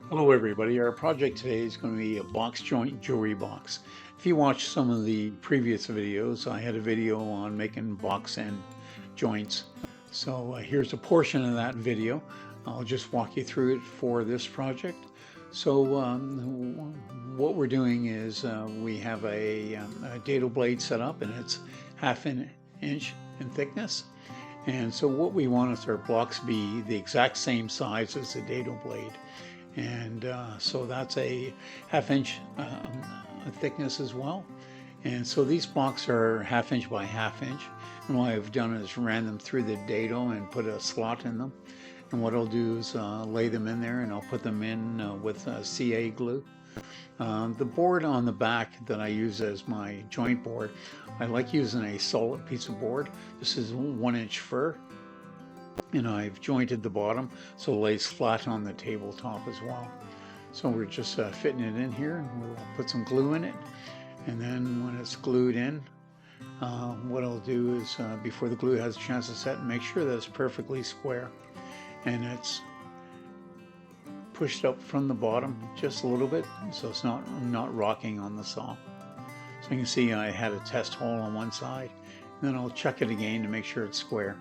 Hello everybody, our project today is going to be a box joint jewelry box. If you watched some of the previous videos, I had a video on making box end joints. So here's a portion of that video. I'll just walk you through it for this project. So what we're doing is we have a dado blade set up, and it's half an inch in thickness. And so what we want is our blocks be the exact same size as the dado blade. And so that's a ½ inch thickness as well. And so these blocks are ½ inch by ½ inch. And what I've done is ran them through the dado and put a slot in them. And what I'll do is lay them in there, and I'll put them in with CA glue. The board on the back that I use as my joint board, I like using a solid piece of board. This is 1-inch fir. And I've jointed the bottom so it lays flat on the tabletop as well. So we're just fitting it in here. We'll put some glue in it, and then when it's glued in, what I'll do is before the glue has a chance to set, make sure that it's perfectly square and it's pushed up from the bottom just a little bit so it's not rocking on the saw. So you can see I had a test hole on one side, and then I'll check it again to make sure it's square.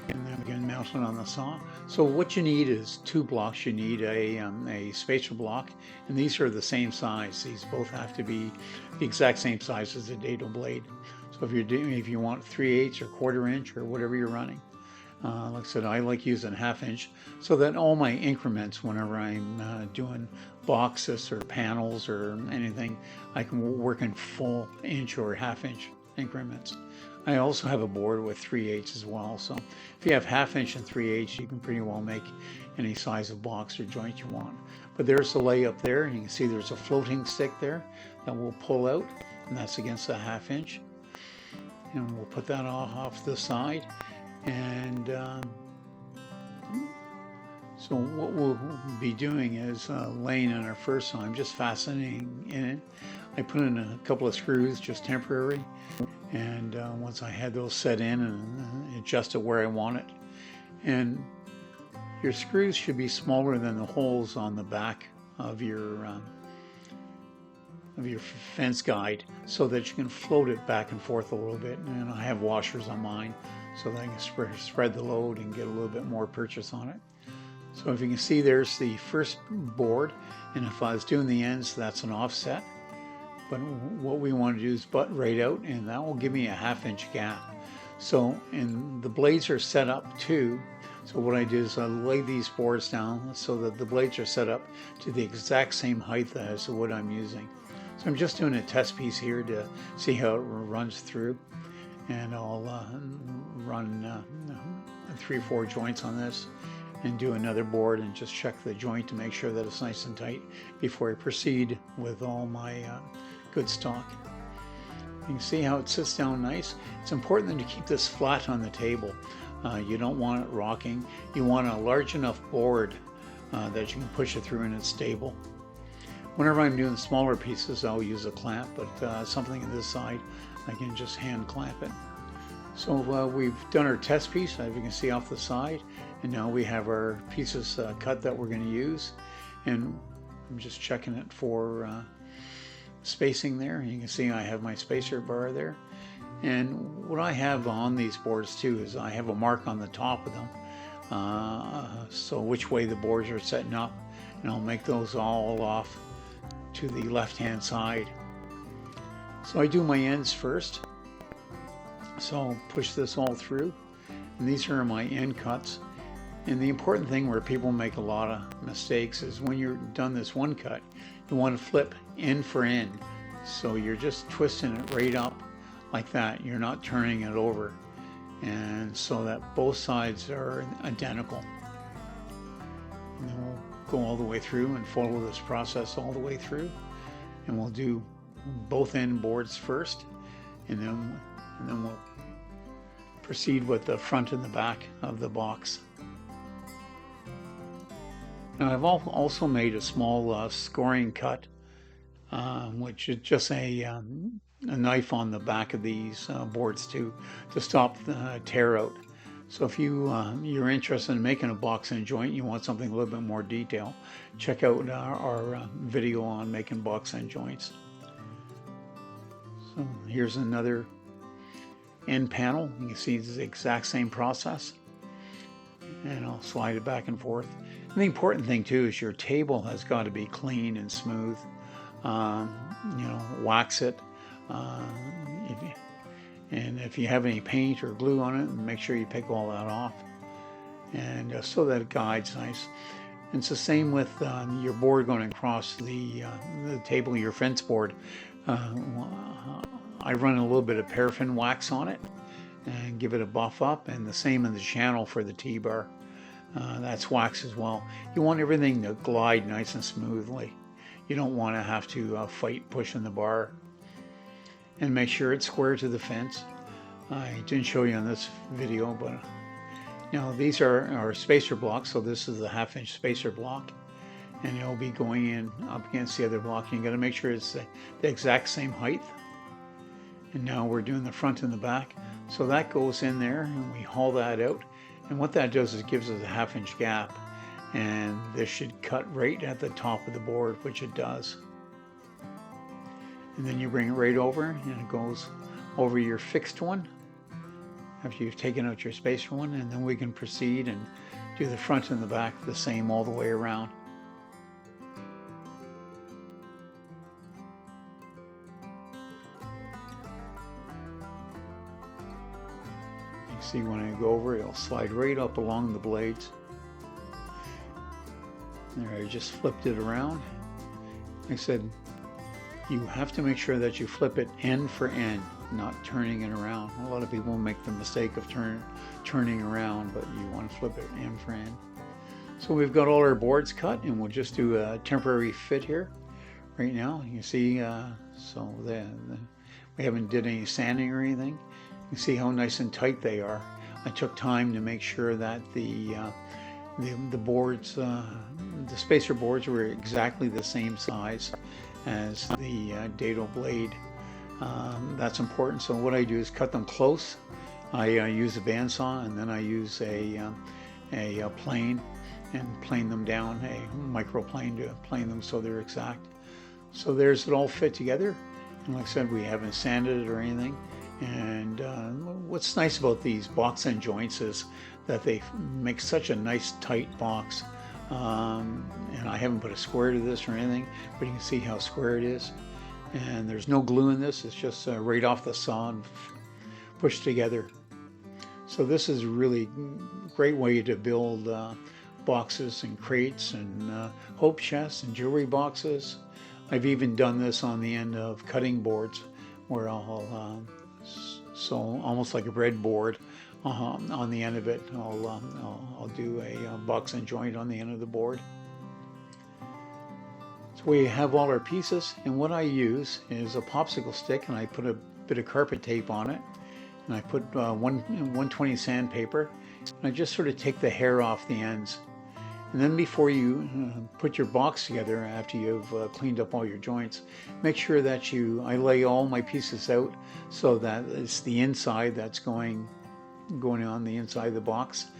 And then we can mount it on the saw. So what you need is 2 blocks. You need a spacer block, and these are the same size. These both have to be the exact same size as the dado blade. So if you want 3/8 or 1/4 inch or whatever you're running, like I said, I like using ½ inch so that all my increments, whenever I'm doing boxes or panels or anything, I can work in full inch or ½ inch increments. I also have a board with 3/8 as well, so if you have ½ inch and 3/8, you can pretty well make any size of box or joint you want. But there's the lay up there, and you can see there's a floating stick there that we'll pull out, and that's against the ½ inch. And we'll put that off the side. And so what we'll be doing is laying in our first saw. I'm just fastening in it. I put in a couple of screws, just temporary. And once I had those set in and adjust it where I want it. And your screws should be smaller than the holes on the back of your fence guide, so that you can float it back and forth a little bit. And I have washers on mine so that I can spread the load and get a little bit more purchase on it. So if you can see, there's the first board, and if I was doing the ends, that's an offset. But what we want to do is butt right out, and that will give me a ½ inch gap. So, and the blades are set up too. So what I do is I lay these boards down so that the blades are set up to the exact same height as the wood I'm using. So I'm just doing a test piece here to see how it runs through. And I'll run 3 or 4 joints on this and do another board and just check the joint to make sure that it's nice and tight before I proceed with all my good stock. You can see how it sits down nice. It's important to keep this flat on the table. You don't want it rocking. You want a large enough board that you can push it through and it's stable. Whenever I'm doing smaller pieces, I'll use a clamp, but something on this side, I can just hand clamp it. So we've done our test piece, as you can see off the side, and now we have our pieces cut that we're going to use. And I'm just checking it for spacing there. You can see I have my spacer bar there. And what I have on these boards too is I have a mark on the top of them, so which way the boards are setting up, and I'll make those all off to the left hand side. So I do my ends first. So I'll push this all through, and these are my end cuts. And the important thing where people make a lot of mistakes is when you're done this one cut, you want to flip end for end. So you're just twisting it right up like that. You're not turning it over, and so that both sides are identical. And then we'll go all the way through and follow this process all the way through. And we'll do both end boards first, and then we'll proceed with the front and the back of the box. Now I've also made a small scoring cut, which is just a knife on the back of these boards to stop the tear out. So if you're interested in making a box and joint, you want something a little bit more detailed, check out our video on making box and joints. So here's another end panel. You can see it's the exact same process, and I'll slide it back and forth. And the important thing too is your table has got to be clean and smooth. Wax it. And if you have any paint or glue on it, make sure you pick all that off, and so that it guides nice. And it's the same with your board going across the table, your fence board. I run a little bit of paraffin wax on it and give it a buff up, and the same in the channel for the T-bar. That's wax as well. You want everything to glide nice and smoothly. You don't want to have to fight pushing the bar. And make sure it's square to the fence. I didn't show you on this video, but these are our spacer blocks. So this is the 1/2 inch spacer block, and it'll be going in up against the other block. You got to make sure it's the exact same height. And now we're doing the front and the back. So that goes in there, and we haul that out. And what that does is it gives us a 1/2 inch gap, and this should cut right at the top of the board, which it does. And then you bring it right over, and it goes over your fixed one after you've taken out your spacer one, and then we can proceed and do the front and the back the same all the way around. You see when I go over, it'll slide right up along the blades. There, I just flipped it around. Like I said, you have to make sure that you flip it end for end, not turning it around. A lot of people make the mistake of turning around, but you want to flip it end for end. So we've got all our boards cut, and we'll just do a temporary fit here right now. You see, we haven't did any sanding or anything. You see how nice and tight they are. I took time to make sure that the boards, the spacer boards, were exactly the same size as the dado blade. That's important. So what I do is cut them close. I use a bandsaw, and then I use a plane and plane them down, a microplane to plane them so they're exact. So there's it all fit together. And like I said, we haven't sanded it or anything. And what's nice about these box end joints is that they make such a nice tight box. And I haven't put a square to this or anything, but you can see how square it is. And there's no glue in this. It's just right off the saw and pushed together. So this is a really great way to build boxes and crates and hope chests and jewelry boxes. I've even done this on the end of cutting boards, where I'll so almost like a breadboard. On the end of it, I'll do a box and joint on the end of the board. So we have all our pieces, and what I use is a popsicle stick, and I put a bit of carpet tape on it, and I put 120 sandpaper, and I just sort of take the hair off the ends. And then before you put your box together, after you've cleaned up all your joints, make sure that I lay all my pieces out so that it's the inside that's going on the inside of the box,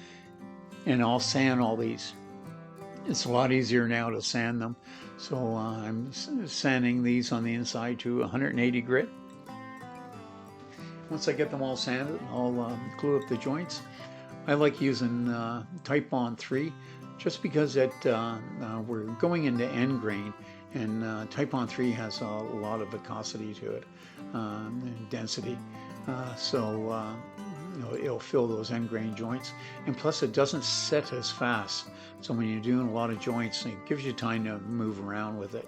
and I'll sand all these. It's a lot easier now to sand them, so I'm sanding these on the inside to 180 grit. Once I get them all sanded, I'll glue up the joints. I like using Type Bond 3 just because we're going into end grain, and Type Bond 3 has a lot of viscosity to it, and density, so it'll fill those end grain joints, and plus it doesn't set as fast. So when you're doing a lot of joints, it gives you time to move around with it.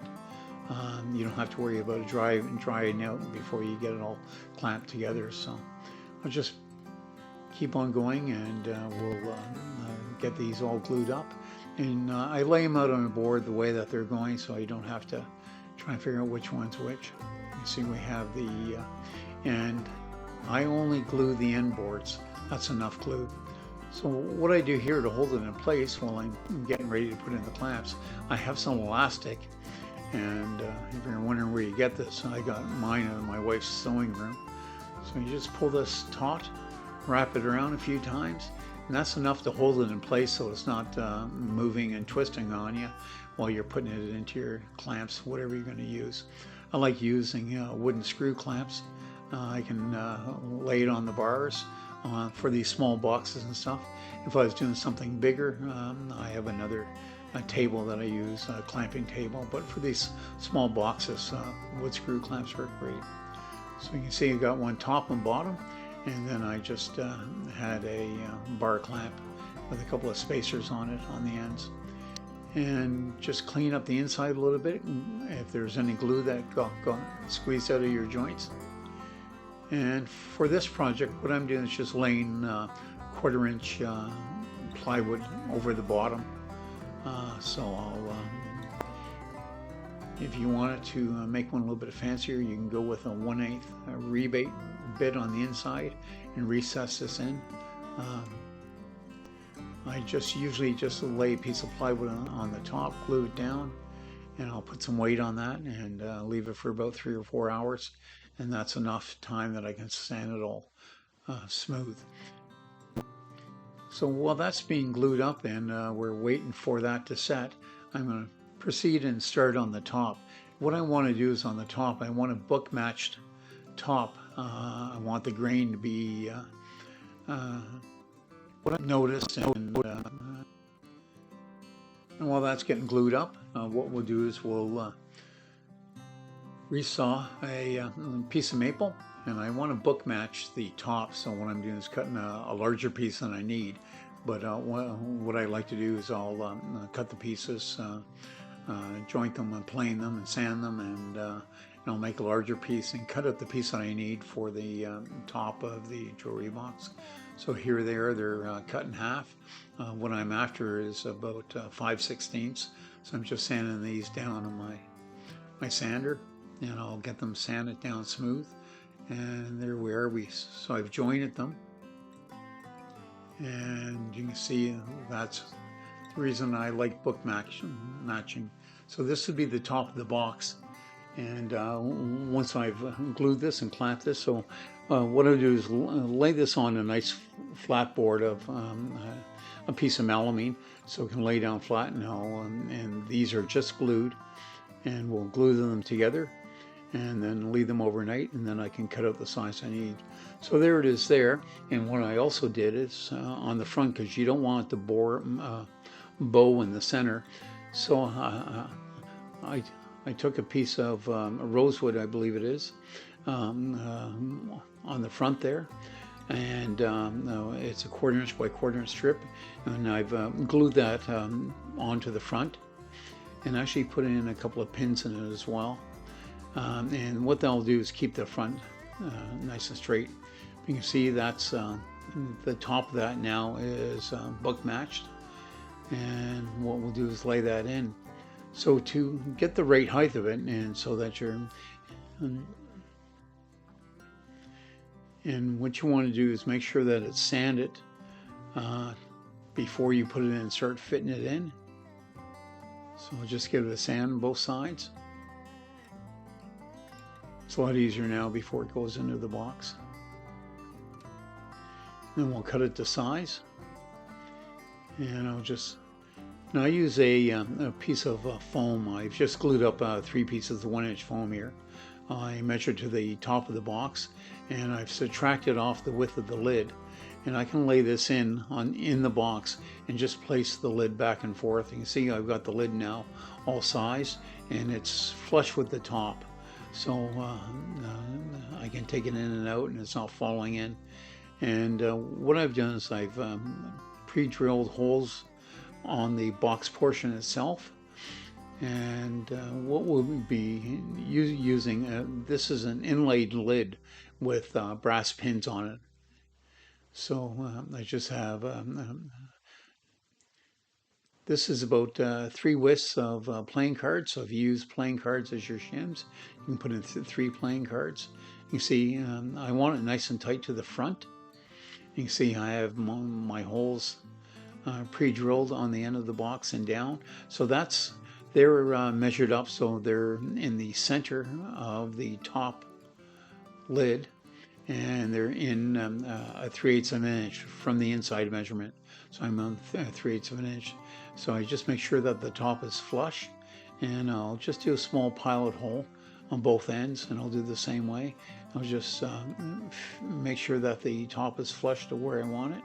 You don't have to worry about it drying out before you get it all clamped together. So I'll just keep on going, and we'll get these all glued up. And I lay them out on the board the way that they're going, so you don't have to try and figure out which one's which. You see we have the and I only glue the end boards. That's enough glue. So what I do here to hold it in place while I'm getting ready to put in the clamps, I have some elastic. And if you're wondering where you get this, I got mine in my wife's sewing room. So you just pull this taut, wrap it around a few times, And that's enough to hold it in place so it's not moving and twisting on you while you're putting it into your clamps, whatever you're going to use. I like using wooden screw clamps. I can lay it on the bars for these small boxes and stuff. If I was doing something bigger, I have another table that I use, a clamping table, but for these small boxes, wood screw clamps work great. So you can see I got one top and bottom, and then I just had a bar clamp with a couple of spacers on it on the ends. And just clean up the inside a little bit. If there's any glue that got squeezed out of your joints. And for this project, what I'm doing is just laying 1/4 inch plywood over the bottom. So I'll, if you wanted to make one a little bit fancier, you can go with a 1/8 rebate bit on the inside and recess this in. I usually just lay a piece of plywood on the top, glue it down, and I'll put some weight on that and leave it for about 3 or 4 hours, and that's enough time that I can sand it all smooth. So while that's being glued up and we're waiting for that to set, I'm going to proceed and start on the top. What I want to do is on the top, I want a book matched top. I want the grain to be what I've noticed, and while that's getting glued up, what we'll do is we'll resaw a piece of maple, and I want to book match the top, so what I'm doing is cutting a larger piece than I need, but what I like to do is I'll cut the pieces, joint them and plane them and sand them, and I'll make a larger piece and cut out the piece that I need for the top of the jewelry box. So here they're cut in half. What I'm after is about 5/16. So I'm just sanding these down on my sander, and I'll get them sanded down smooth. And there we are. So I've jointed them, and you can see that's the reason I like book matching. So this would be the top of the box. And once I've glued this and clamped this, so what I'll do is lay this on a nice flat board of a piece of melamine, so it can lay down flat now. And these are just glued, and we'll glue them together and then leave them overnight, and then I can cut out the size I need. So there it is there. And what I also did is on the front, because you don't want the bow in the center, so I took a piece of rosewood, I believe it is, on the front there, and it's a 1/4 inch by 1/4 inch strip, and I've glued that onto the front, and actually put in a couple of pins in it as well. And what that'll do is keep the front nice and straight. You can see that's the top of that now is book matched, and what we'll do is lay that in. So to get the right height of it, and so that and what you want to do is make sure that it's sanded before you put it in and start fitting it in. So I'll just give it a sand on both sides. It's a lot easier now before it goes into the box. Then we'll cut it to size, and now I use a piece of foam. I've just glued up 3 pieces of 1 inch foam here. I measured to the top of the box, and I've subtracted off the width of the lid, and I can lay this in the box and just place the lid back and forth. You can see I've got the lid now all sized, and it's flush with the top, so I can take it in and out, and it's not falling in. And what I've done is I've pre-drilled holes on the box portion itself, and what we'll be using, this is an inlaid lid with brass pins on it. So I just have this is about 3 widths of playing cards. So if you use playing cards as your shims, you can put in 3 playing cards. You see I want it nice and tight to the front. You can see I have my holes pre-drilled on the end of the box and down. So they're measured up, so they're in the center of the top lid. and they're in a 3/8 of an inch from the inside measurement. So I'm on 3/8 of an inch. So I just make sure that the top is flush, and I'll just do a small pilot hole on both ends, and I'll do the same way. I'll just make sure that the top is flush to where I want it,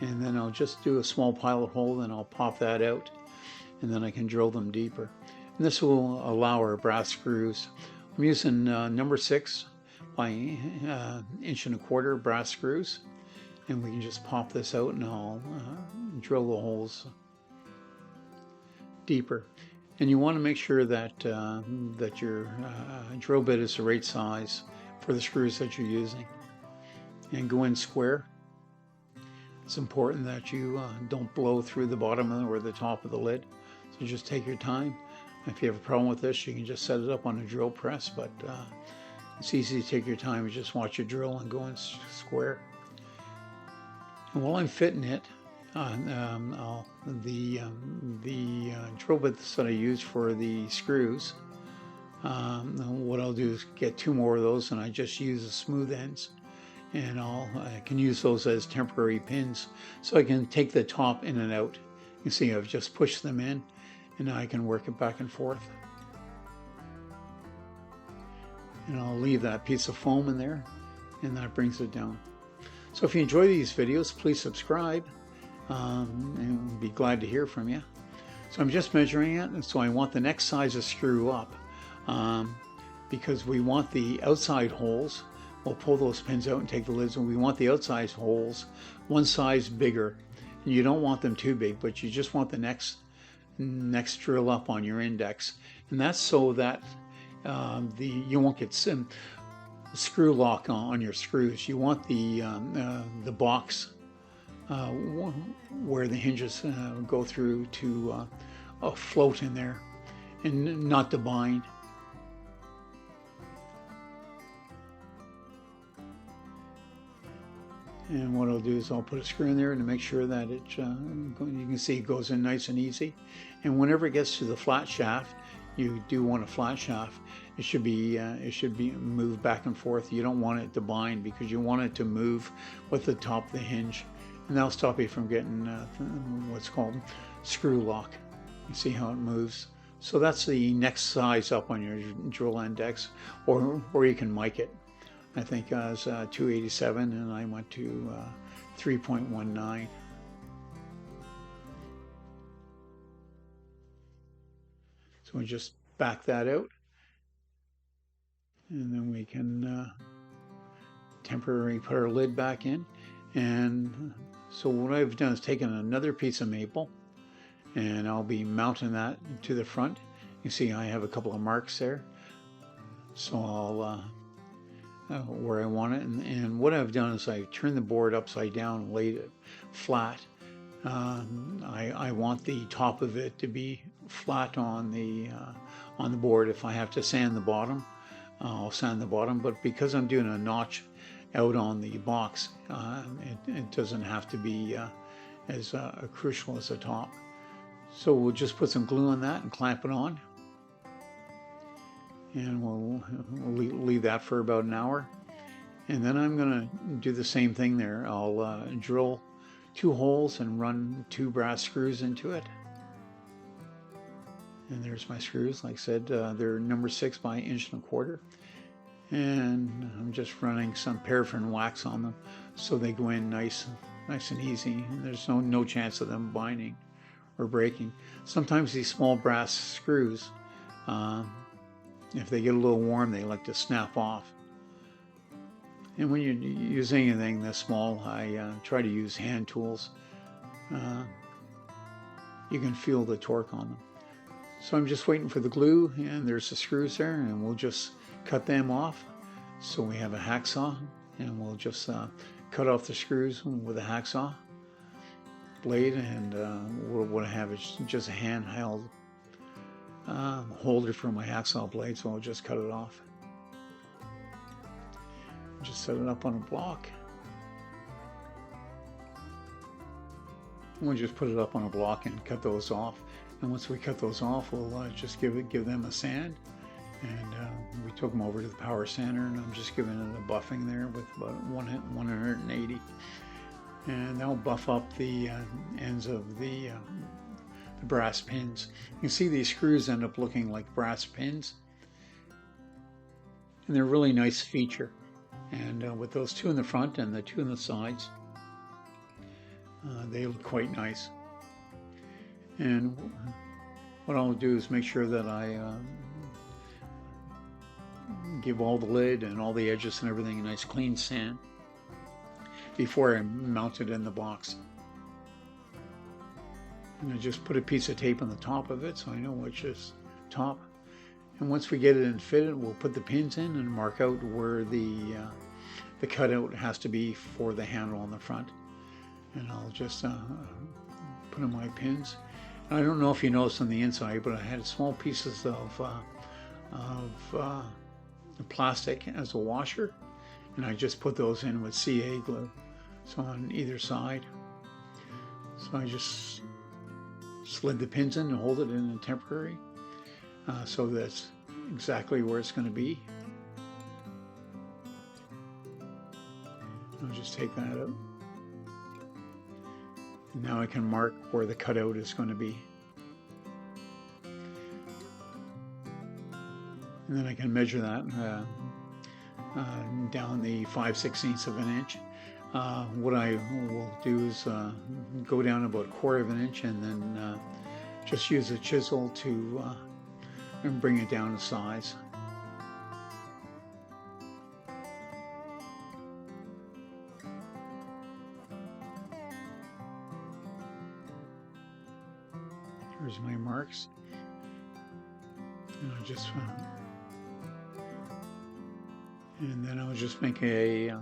and then I'll just do a small pilot hole, and I'll pop that out, and then I can drill them deeper. And this will allow our brass screws. I'm using number 6 by 1.25" brass screws, and we can just pop this out, and I'll drill the holes deeper. And you want to make sure that that your drill bit is the right size for the screws that you're using, and go in square. It's important that you don't blow through the bottom or the top of the lid, so just take your time. If you have a problem with this, you can just set it up on a drill press, but it's easy to take your time. You just watch your drill and go in square. And while I'm fitting it, the drill bits that I use for the screws, what I'll do is get 2 more of those, and I just use the smooth ends, and I can use those as temporary pins, so I can take the top in and out. You see, I've just pushed them in, and now I can work it back and forth. And I'll leave that piece of foam in there, and that brings it down. So if you enjoy these videos, please subscribe, and we'll be glad to hear from you. So I'm just measuring it, and so I want the next size of screw up, because we want the outside holes. We'll pull those pins out and take the lids, and we want the outside holes one size bigger. And you don't want them too big, but you just want the next drill up on your index, and that's so that you won't get screw lock on your screws. You want the box where the hinges go through to float in there and not to bind. And what I'll do is I'll put a screw in there to make sure that it, you can see it goes in nice and easy. And whenever it gets to the flat shaft, you do want a flat shaft. It should be moved back and forth. You don't want it to bind, because you want it to move with the top of the hinge, and that'll stop you from getting what's called screw lock. You see how it moves. So that's the next size up on your drill index, or you can mic it. I think I was 287, and I went to 3.19. So we just back that out, and then we can temporarily put our lid back in. And so what I've done is taken another piece of maple, and I'll be mounting that to the front. You see I have a couple of marks there, so I'll where I want it, and what I've done is I've turned the board upside down and laid it flat. I want the top of it to be flat on the board. If I have to sand the bottom, I'll sand the bottom, but because I'm doing a notch out on the box, it doesn't have to be as crucial as the top. So we'll just put some glue on that and clamp it on, and we'll leave that for about an hour. And then I'm going to do the same thing there. I'll drill 2 holes and run 2 brass screws into it. And there's my screws. Like I said, they're number 6 by 1.25", and I'm just running some paraffin wax on them so they go in nice and easy. And there's no chance of them binding or breaking. Sometimes these small brass screws, if they get a little warm, they like to snap off. And when you use anything this small, I try to use hand tools. You can feel the torque on them. So I'm just waiting for the glue, and there's the screws there, and we'll just cut them off. So we have a hacksaw, and we'll just cut off the screws with a hacksaw blade, and what I have is just a handheld holder for my hacksaw blade, so I'll just cut it off. Just set it up on a block. We'll just put it up on a block and cut those off. And once we cut those off, we'll just give them a sand, And we took them over to the power sander, and I'm just giving it a buffing there with about 180. And that'll buff up the ends of the brass pins. You can see these screws end up looking like brass pins, and they're a really nice feature. And with those two in the front and the two in the sides, they look quite nice. And what I'll do is make sure that I give all the lid and all the edges and everything a nice clean sand before I mount it in the box. And I just put a piece of tape on the top of it so I know which is top. And once we get it in fitted, we'll put the pins in and mark out where the cutout has to be for the handle on the front. And I'll just put in my pins. And I don't know if you noticed on the inside, but I had small pieces of plastic as a washer, and I just put those in with CA glue, so on either side. So I just slid the pins in and hold it in a temporary, so that's exactly where it's going to be. I'll just take that out. And now I can mark where the cutout is going to be. And then I can measure that down the 5/16 of an inch. What I will do is go down about 1/4 of an inch, and then just use a chisel to bring it down to size. Here's my marks. And I'll just and then I'll just make a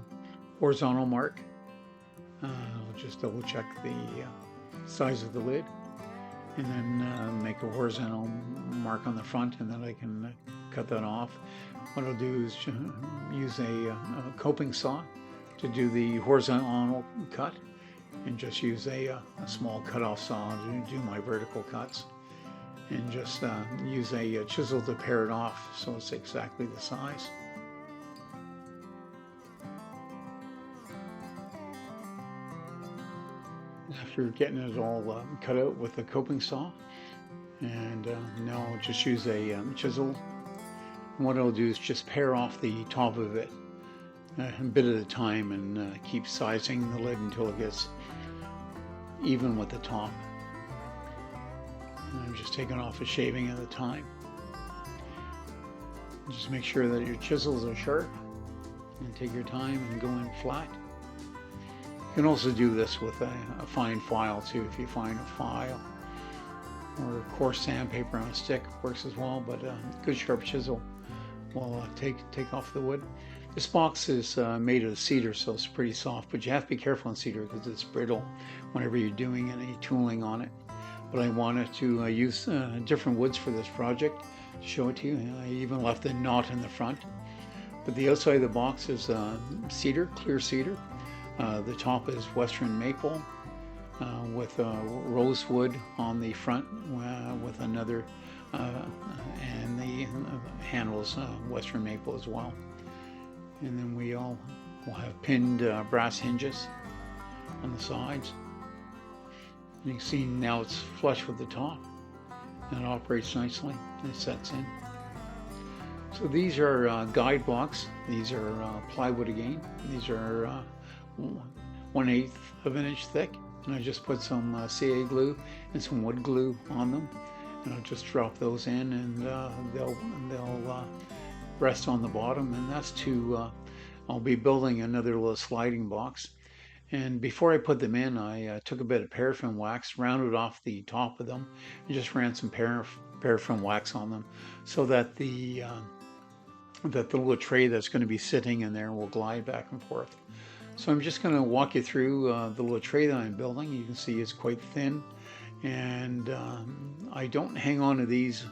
horizontal mark. I'll just double check the size of the lid, and then make a horizontal mark on the front, and then I can cut that off. What I'll do is use a coping saw to do the horizontal cut, and just use a small cutoff saw to do my vertical cuts, and just use a chisel to pare it off so it's exactly the size. After getting it all cut out with the coping saw, and now I'll just use a chisel. And what I'll do is just pare off the top of it a bit at a time, and keep sizing the lid until it gets even with the top. And I'm just taking off a shaving at a time. Just make sure that your chisels are sharp, and take your time and go in flat. You can also do this with a fine file too. If you find a file or coarse sandpaper on a stick, works as well, but a good sharp chisel will take off the wood. This box is made of cedar, so it's pretty soft, but you have to be careful on cedar because it's brittle whenever you're doing any tooling on it. But I wanted to use different woods for this project to show it to you. And I even left a knot in the front. But the outside of the box is cedar, clear cedar. The top is western maple with rosewood on the front with another, and the handles western maple as well. And then will have pinned brass hinges on the sides. And you can see now it's flush with the top, and it operates nicely and it sets in. So these are guide blocks. These are plywood again. These are 1/8 of an inch thick, and I just put some CA glue and some wood glue on them, and I'll just drop those in, and they'll rest on the bottom. And that's to I'll be building another little sliding box. And before I put them in, I took a bit of paraffin wax, rounded off the top of them, and just ran some paraffin wax on them, so that the little tray that's going to be sitting in there will glide back and forth. So I'm just going to walk you through the little tray that I'm building. You can see it's quite thin, and I don't hang on to these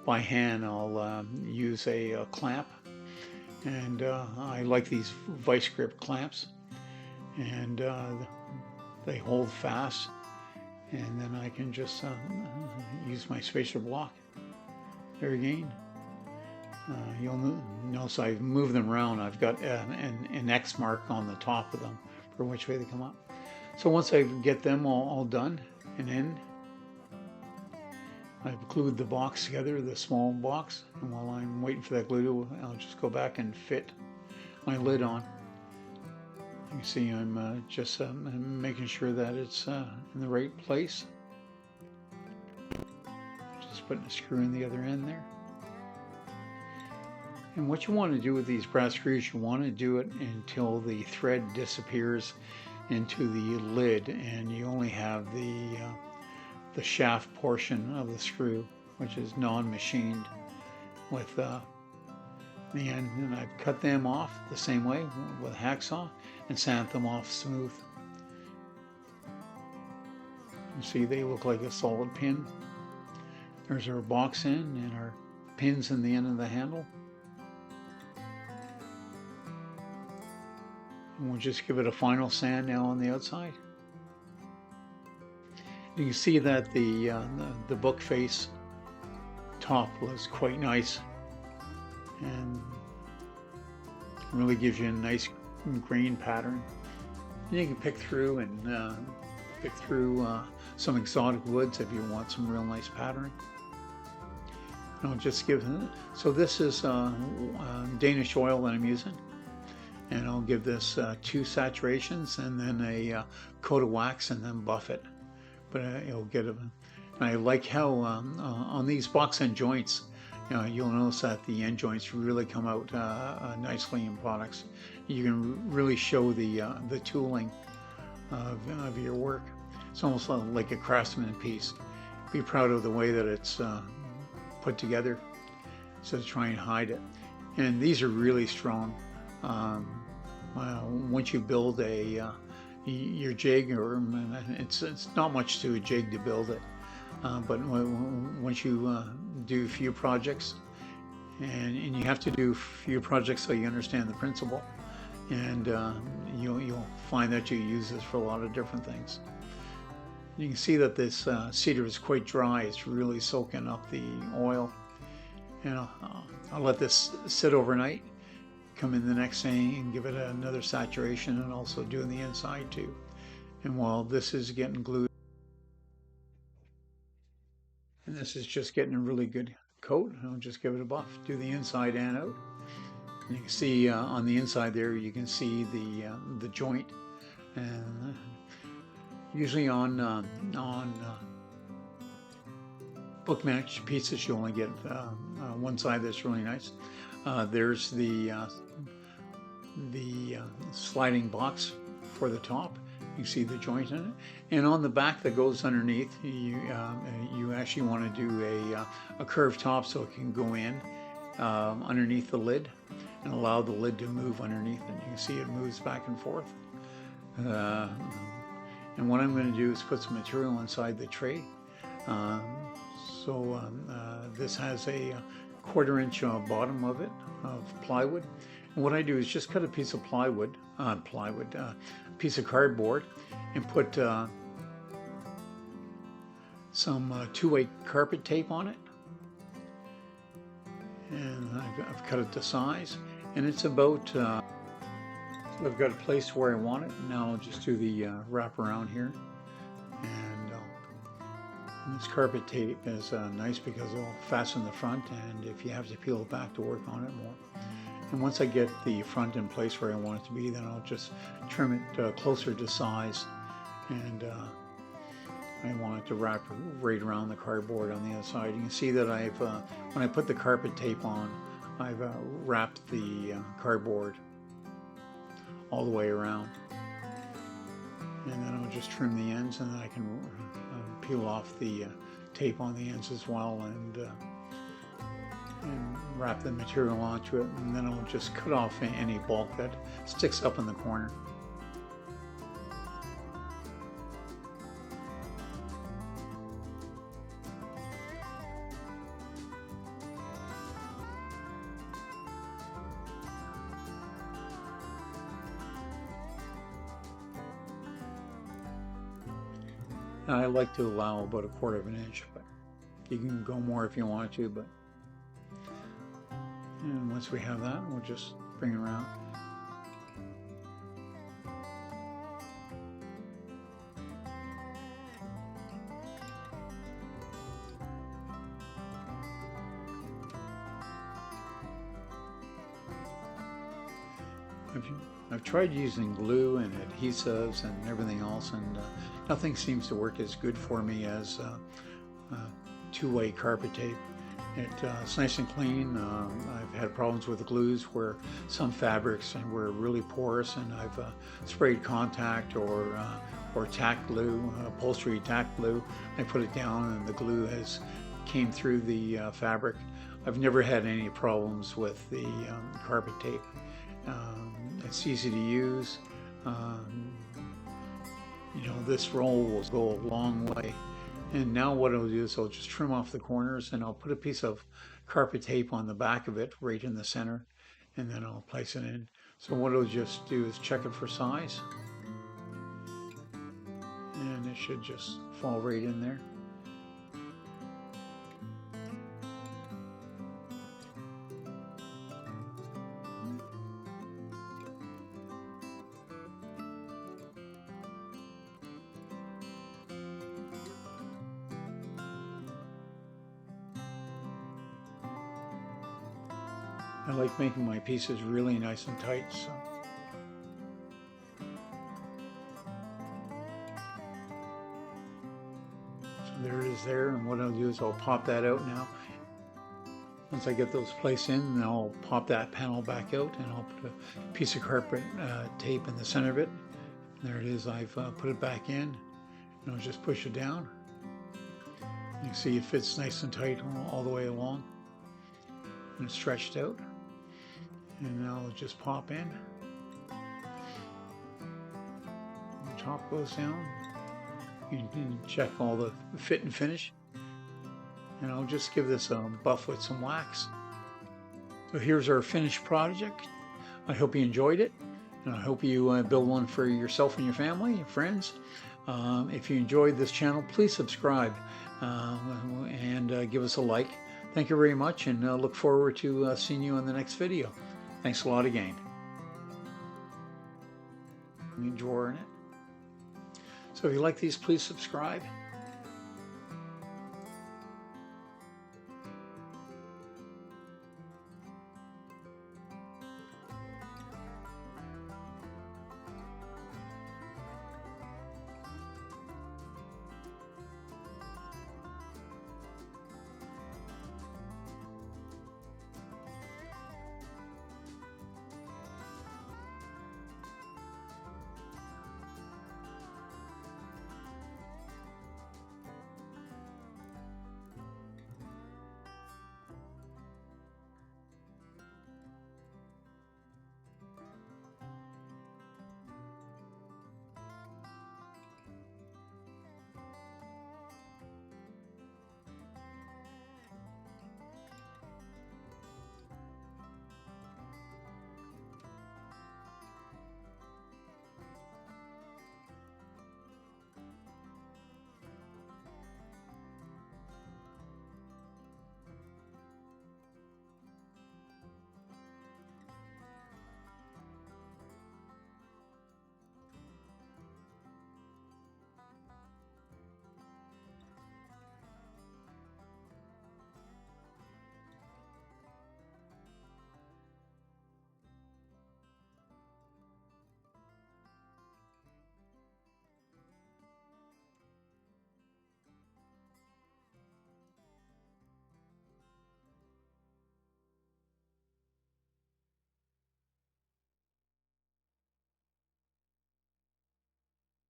by hand. I'll use a clamp, and I like these vice grip clamps, and they hold fast, and then I can just use my spacer block there again, You'll notice I've moved them around. I've got an X mark on the top of them for which way they come up. So once I get them all done and in, I've glued the box together, the small box, and while I'm waiting for that glue, I'll just go back and fit my lid on. You can see I'm just making sure that it's in the right place. Just putting a screw in the other end there. And what you want to do with these brass screws, you want to do it until the thread disappears into the lid and you only have the shaft portion of the screw, which is non-machined with the end. And I've cut them off the same way with a hacksaw and sand them off smooth. You see they look like a solid pin. There's our box end and our pins in the end of the handle. And we'll just give it a final sand now on the outside. You can see that the book face top looks quite nice and really gives you a nice grain pattern. And you can pick through some exotic woods if you want some real nice pattern. And I'll just give it, so this is Danish oil that I'm using. And I'll give this 2 saturations and then a coat of wax and then buff it. But it'll get it. I like how on these box end joints, you'll notice that the end joints really come out nicely in products. You can really show the tooling of your work. It's almost like a craftsman piece. Be proud of the way that it's put together, so try and hide it. And these are really strong. Once you build your jig, or it's not much to a jig to build it, but once you do a few projects, and you have to do a few projects so you understand the principle, and you'll find that you use this for a lot of different things. You can see that this cedar is quite dry. It's really soaking up the oil, and I'll let this sit overnight. Come in the next day and give it another saturation, and also doing the inside too. And while this is getting glued, and this is just getting a really good coat, I'll just give it a buff, do the inside and out. And you can see on the inside there, you can see the joint, and usually on book match pieces you only get one side that's really nice. There's the sliding box for the top. You see the joint in it, and on the back that goes underneath, you actually want to do a curved top so it can go in underneath the lid and allow the lid to move underneath it. You can see it moves back and forth. And what I'm going to do is put some material inside the tray. This has a 1/4 inch bottom of it of plywood, and what I do is just cut a piece of piece of cardboard, and put some 2-way carpet tape on it, and I've cut it to size, and it's about so I've got it placed where I want it. Now I'll just do the wrap around here, and this carpet tape is nice because it'll fasten the front, and if you have to peel it back to work on it more. And once I get the front in place where I want it to be, then I'll just trim it closer to size, and I want it to wrap right around the cardboard on the other side. You can see that I've, when I put the carpet tape on, I've wrapped the cardboard all the way around. And then I'll just trim the ends, and then I can peel off the tape on the ends as well, and wrap the material onto it, and then I'll just cut off any bulk that sticks up in the corner. I like to allow about 1/4 inch, but you can go more if you want to. But And once we have that, we'll just bring it around. I've tried using glue and adhesives and everything else, and nothing seems to work as good for me as two-way carpet tape. It's nice and clean. I've had problems with the glues where some fabrics were really porous, and I've sprayed contact or tack glue, upholstery tack glue. I put it down and the glue has came through the fabric. I've never had any problems with the carpet tape. It's easy to use. You know, this roll will go a long way. And now what I'll do is I'll just trim off the corners, and I'll put a piece of carpet tape on the back of it right in the center, and then I'll place it in. So what I'll just do is check it for size, and it should just fall right in there. I like making my pieces really nice and tight, so. There it is there, and what I'll do is I'll pop that out now. Once I get those placed in, then I'll pop that panel back out, and I'll put a piece of carpet tape in the center of it. There it is, I've put it back in, and I'll just push it down. You can see it fits nice and tight all the way along, and it's stretched out. And now I'll just pop in. The top goes down. You can check all the fit and finish. And I'll just give this a buff with some wax. So here's our finished project. I hope you enjoyed it. And I hope you build one for yourself and your family, your friends. If you enjoyed this channel, please subscribe and give us a like. Thank you very much, and look forward to seeing you in the next video. Thanks a lot again. Let me drawer in it. So if you like these, please subscribe.